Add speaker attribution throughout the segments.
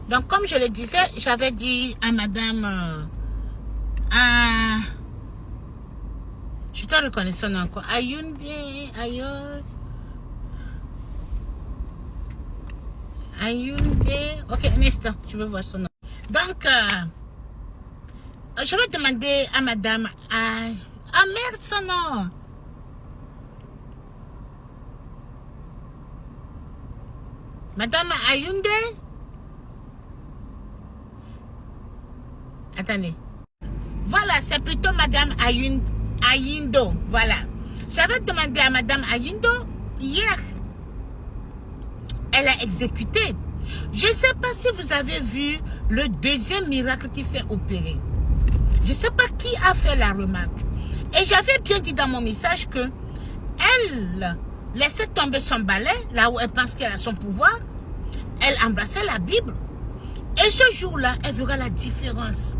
Speaker 1: Donc, comme je le disais, j'avais dit à madame... je te reconnais son nom encore. Ayunde. Ok, un instant, je veux voir son nom. Donc, je vais demander à madame... Ah merde, son nom. Madame Ayunde. Attendez. Voilà, c'est plutôt madame Ayindo. Voilà. J'avais demandé à madame Ayindo hier. Elle a exécuté. Je ne sais pas si vous avez vu le deuxième miracle qui s'est opéré. Je ne sais pas qui a fait la remarque. Et j'avais bien dit dans mon message que elle laissait tomber son balai, là où elle pense qu'elle a son pouvoir. Elle embrassait la Bible. Et ce jour-là, elle verra la différence.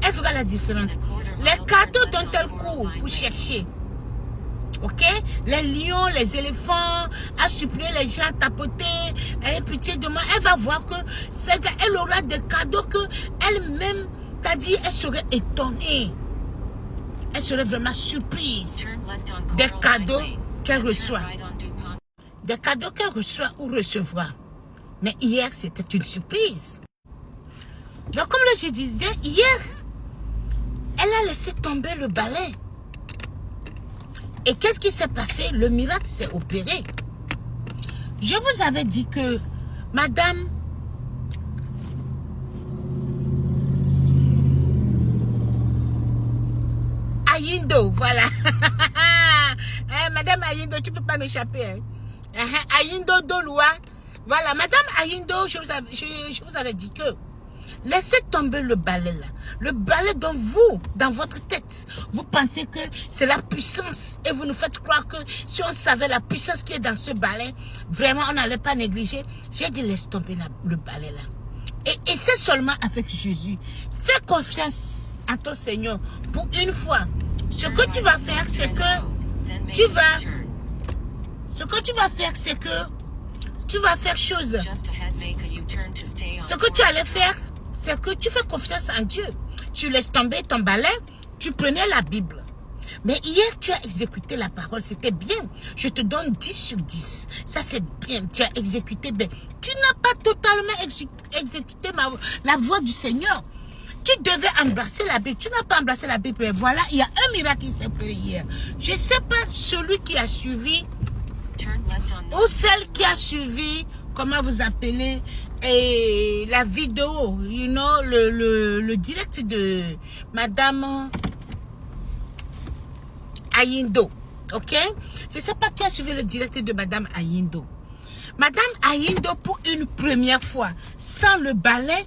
Speaker 1: Elle verra la différence. Les cadeaux dont elle court pour chercher. Ok? Les lions, les éléphants, à supplier les gens, tapoter, ayez pitié de moi. Elle va voir que elle aura des cadeaux que elle-même t'a dit, elle serait étonnée. Elle serait vraiment surprise des cadeaux qu'elle reçoit. Des cadeaux qu'elle reçoit ou recevra. Mais hier, c'était une surprise. Donc, comme je disais, hier, elle a laissé tomber le balai. Et qu'est-ce qui s'est passé? Le miracle s'est opéré. Je vous avais dit que madame Ayindo, voilà. Madame Ayindo, tu ne peux pas m'échapper. Hein? Ayindo Doloua. Voilà, madame Ayindo, je vous avais dit que laissez tomber le balai là. Le balai dont vous, dans votre tête, vous pensez que c'est la puissance. Et vous nous faites croire que si on savait la puissance qui est dans ce balai, vraiment on n'allait pas négliger. J'ai dit laisse tomber le balai là. Et c'est seulement avec Jésus. Fais confiance à ton Seigneur pour une fois. Ce que tu vas faire, c'est que tu vas faire chose. Ce que tu allais faire, c'est que tu fais confiance en Dieu. Tu laisses tomber ton balai, tu prenais la Bible. Mais hier, tu as exécuté la parole, c'était bien. Je te donne 10 sur 10. Ça, c'est bien, tu as exécuté bien. Tu n'as pas totalement exécuté la voix du Seigneur. Tu devais embrasser la Bible. Tu n'as pas embrassé la Bible. Et voilà, il y a un miracle qui s'est fait hier. Je ne sais pas celui qui a suivi ou celle qui a suivi, comment vous appelez, et la vidéo, you know, le direct de madame Ayindo. Ok? Je ne sais pas qui a suivi le direct de madame Ayindo. Madame Ayindo, pour une première fois, sans le balai,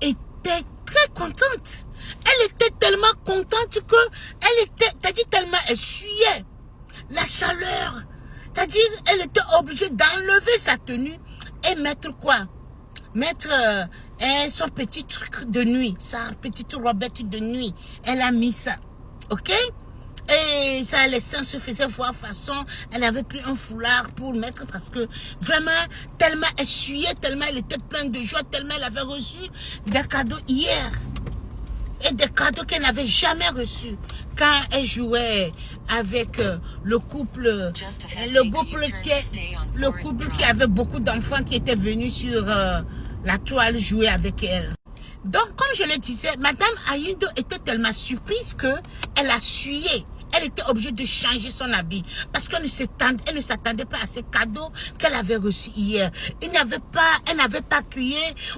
Speaker 1: était très contente. Elle était tellement contente que elle était, t'as dit tellement elle fuyait la chaleur. C'est-à-dire, elle était obligée d'enlever sa tenue et mettre quoi? Mettre son petit truc de nuit, sa petite robette de nuit. Elle a mis ça, ok? Et ça, les seins se faisaient voir façon, elle avait pris un foulard pour mettre parce que vraiment, tellement elle fuyait, tellement elle était pleine de joie, tellement elle avait reçu des cadeaux hier. Et des cadeaux qu'elle n'avait jamais reçus quand elle jouait avec le couple qui avait beaucoup d'enfants qui étaient venus sur la toile jouer avec elle. Donc, comme je le disais, madame Ayindo était tellement surprise qu'elle a fuyé. Elle était obligée de changer son habit parce qu'elle ne s'attendait pas à ces cadeaux qu'elle avait reçus hier. Elle n'avait pas crié,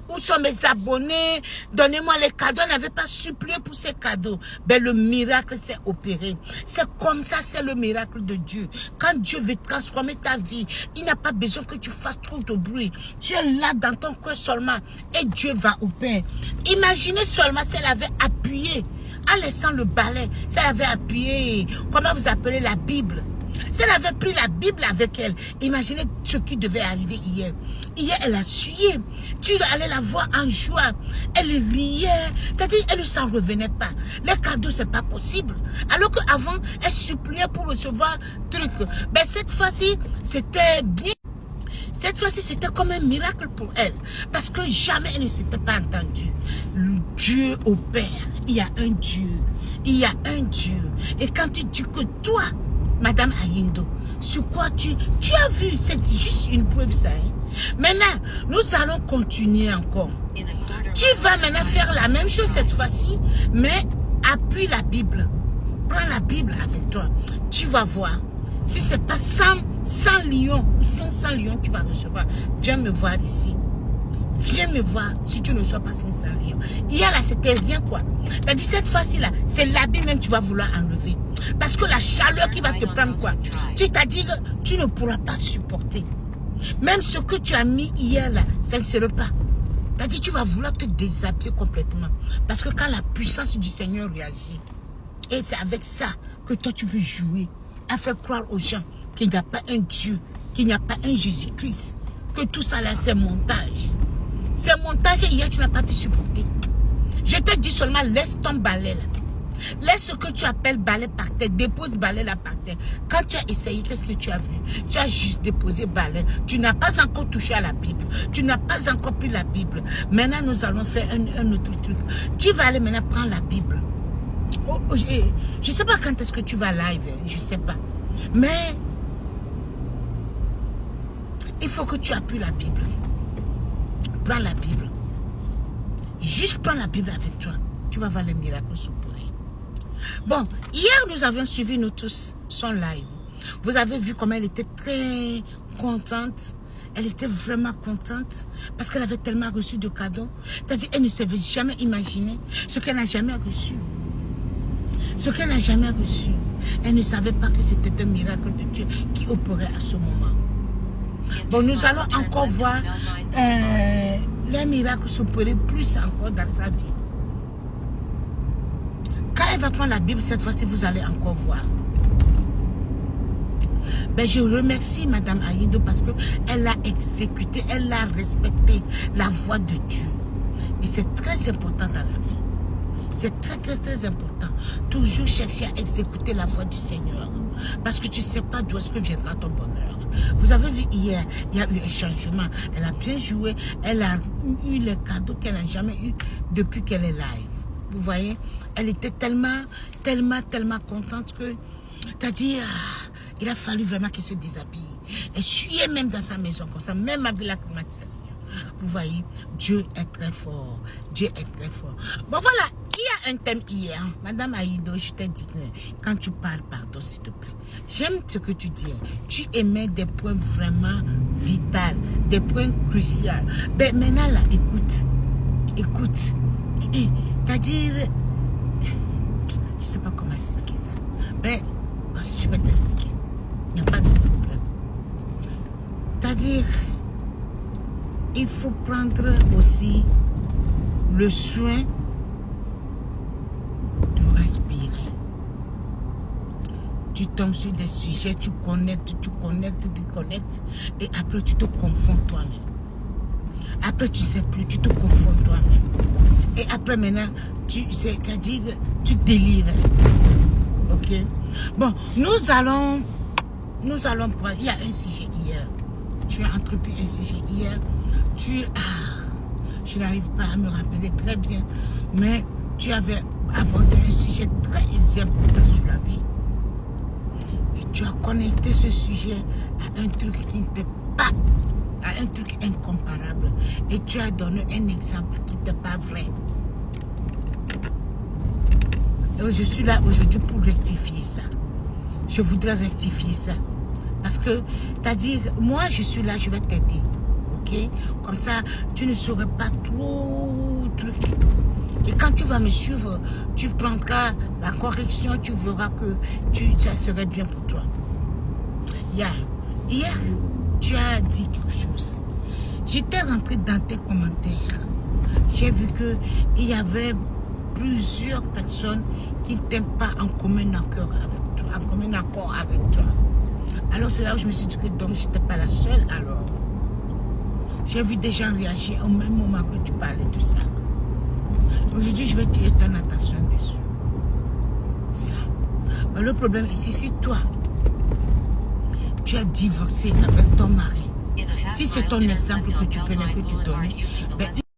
Speaker 1: où sont mes abonnés, donnez-moi les cadeaux. Elle n'avait pas supplié pour ces cadeaux. Ben, le miracle s'est opéré. C'est comme ça, c'est le miracle de Dieu. Quand Dieu veut transformer ta vie, il n'a pas besoin que tu fasses trop de bruit. Tu es là dans ton cœur seulement et Dieu va au Père. Imaginez seulement si elle avait appuyé en laissant le balai, si elle avait appuyé, comment vous appelez la Bible, si elle avait pris la Bible avec elle, imaginez ce qui devait arriver hier. Hier, elle a sué. Tu allais la voir en joie. Elle riait. C'est-à-dire, elle ne s'en revenait pas. Les cadeaux, c'est pas possible. Alors qu'avant, elle suppliait pour recevoir truc. Ben, cette fois-ci, c'était bien. Cette fois-ci, c'était comme un miracle pour elle. Parce que jamais elle ne s'était pas entendue. Dieu opère. Il y a un Dieu. Il y a un Dieu. Et quand tu dis que toi, Madame Ayindo, sur quoi tu as vu, c'est juste une preuve ça. Hein? Maintenant, nous allons continuer encore. Tu vas maintenant faire la même chose cette fois-ci, mais appuie la Bible. Prends la Bible avec toi. Tu vas voir. Si ce n'est pas 100 lions ou 500 lions que tu vas recevoir, viens me voir ici. Viens me voir si tu ne sois pas 500 lions. Hier là, c'était rien quoi. T'as dit cette fois-ci là, c'est l'habit même que tu vas vouloir enlever. Parce que la chaleur qui va te prendre quoi. Tu t'as dit que tu ne pourras pas supporter. Même ce que tu as mis hier là, ça ne sera pas. T'as dit tu vas vouloir te déshabiller complètement. Parce que quand la puissance du Seigneur réagit, et c'est avec ça que toi tu veux jouer, à faire croire aux gens qu'il n'y a pas un Dieu, qu'il n'y a pas un Jésus-Christ, que tout ça là c'est montage. C'est montage et hier tu n'as pas pu supporter. Je te dis seulement laisse ton balai là. Laisse ce que tu appelles balai par terre, dépose balai là par terre. Quand tu as essayé, qu'est-ce que tu as vu? Tu as juste déposé balai. Tu n'as pas encore touché à la Bible. Tu n'as pas encore pris la Bible. Maintenant nous allons faire un autre truc. Tu vas aller maintenant prendre la Bible. Je ne sais pas quand est-ce que tu vas live, je ne sais pas. Mais il faut que tu appuies la Bible. Prends la Bible. Juste prends la Bible avec toi. Tu vas voir les miracles s'opérer. Bon, hier nous avions suivi nous tous son live. Vous avez vu comment elle était très contente. Elle était vraiment contente parce qu'elle avait tellement reçu de cadeaux. C'est-à-dire qu'elle ne s'avait jamais imaginé ce qu'elle n'a jamais reçu. Ce qu'elle n'a jamais reçu. Elle ne savait pas que c'était un miracle de Dieu qui opérait à ce moment. Bon, nous allons encore voir les miracles s'opérer plus encore dans sa vie. Quand elle va prendre la Bible, cette fois-ci, vous allez encore voir. Ben, je remercie Madame Ayindo parce qu'elle a exécuté, elle a respecté la voix de Dieu. Et c'est très important dans la vie. C'est très, très, très important. Toujours chercher à exécuter la voix du Seigneur. Parce que tu ne sais pas d'où est-ce que viendra ton bonheur. Vous avez vu hier, il y a eu un changement. Elle a bien joué. Elle a eu les cadeaux qu'elle n'a jamais eu depuis qu'elle est live. Vous voyez, elle était tellement contente que, c'est-à-dire, il a fallu vraiment qu'elle se déshabille. Elle suyait même dans sa maison comme ça, même avec la climatisation. Vous voyez, Dieu est très fort. Dieu est très fort. Bon voilà, il y a un thème hier. Madame Ayindo, je t'ai dit que quand tu parles, pardon s'il te plaît. J'aime ce que tu dis. Tu émets des points vraiment vitaux, des points cruciaux. Ben maintenant là, écoute. C'est-à-dire, je ne sais pas comment expliquer ça. Mais je vais t'expliquer. Il n'y a pas de problème. C'est-à-dire, il faut prendre aussi le soin de respirer. Tu tombes sur des sujets, tu connectes, et après tu te confonds toi-même. Après tu ne sais plus, tu te confonds toi-même. Et après maintenant, c'est-à-dire tu délires. Ok? Bon, nous allons prendre, il y a un sujet hier. Tu as entrepris un sujet hier. Je n'arrive pas à me rappeler très bien, mais tu avais abordé un sujet très important sur la vie. Et tu as connecté ce sujet à un truc qui n'était pas, à un truc incomparable. Et tu as donné un exemple qui n'était pas vrai. Et je suis là aujourd'hui pour rectifier ça. Je voudrais rectifier ça. Parce que, c'est-à-dire, moi je suis là, je vais t'aider. Ok? Comme ça, tu ne saurais pas trop truc. Et quand tu vas me suivre, tu prendras la correction, tu verras que ça serait bien pour toi. Hier, tu as dit quelque chose. J'étais rentrée dans tes commentaires. J'ai vu qu'il y avait plusieurs personnes qui ne t'aiment pas en commun accord avec toi. Alors c'est là où je me suis dit que donc je n'étais pas la seule alors. J'ai vu des gens réagir au même moment que tu parlais de ça. Aujourd'hui, je vais tirer ton attention dessus. Ça. Mais le problème ici, si toi, tu as divorcé avec ton mari, Si c'est ton exemple que tu prenais, que tu donnais, ben,